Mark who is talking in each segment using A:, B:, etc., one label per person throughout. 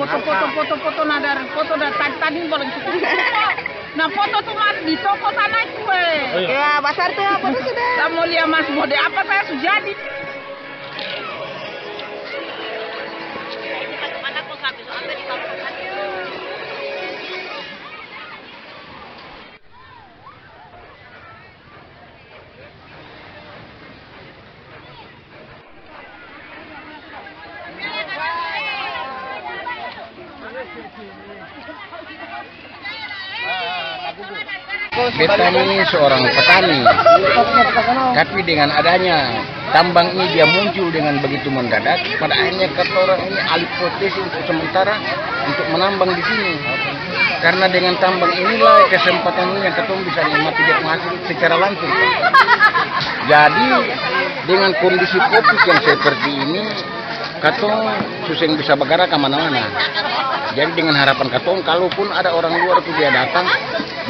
A: foto nadar foto tadi boleh cukup. Nah foto tuh mas di toko sana itu
B: Ya, pasar tuh apa tuh sudah?
A: Saya mau lihat mas mode apa saya sudah jadi.
C: Beta ini seorang petani, tapi dengan adanya tambang ini dia muncul dengan begitu mendadak. Pada akhirnya kata orang ini alih profesi untuk sementara untuk menambang di sini. Karena dengan tambang inilah kesempatan ini yang ketemu bisa nikmati hasil secara langsung. Jadi dengan kondisi COVID yang seperti ini, katong susah bisa bergerak kemana-mana. Jadi dengan harapan katong, kalaupun ada orang luar itu dia datang,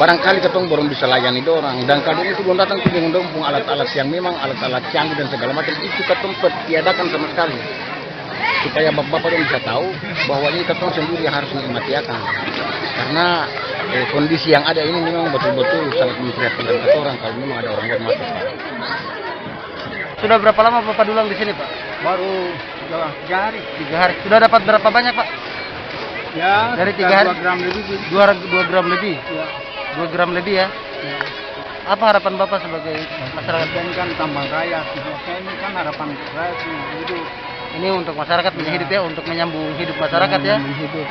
C: barangkali katong baru bisa layani dorang. Dan kalau itu belum datang itu dengan dorang alat-alat yang memang alat-alat canggih dan segala macam itu katong tiadakan sama sekali. Supaya bapak-bapak yang bisa tahu bahwa ini katong sendiri yang harus menikmati akan. Karena kondisi yang ada ini memang betul-betul sangat memprihatinkan orang kalau memang ada orang luar masuk.
D: Sudah berapa lama Bapak dulang di sini, Pak?
C: Baru 3 hari.
D: 3 hari. Sudah dapat berapa banyak, Pak?
C: Ya,
D: dari 3 hari
C: 2 gram lebih.
D: 2 gram lebih.
C: Ya.
D: 2 gram lebih ya.
C: Ya.
D: Apa harapan Bapak sebagai masyarakat?
C: Ini kan tambang raya. Ini kan harapan saya hidup.
D: Ini untuk masyarakat punya hidup ya, untuk menyambung hidup masyarakat ya.
C: Hidup.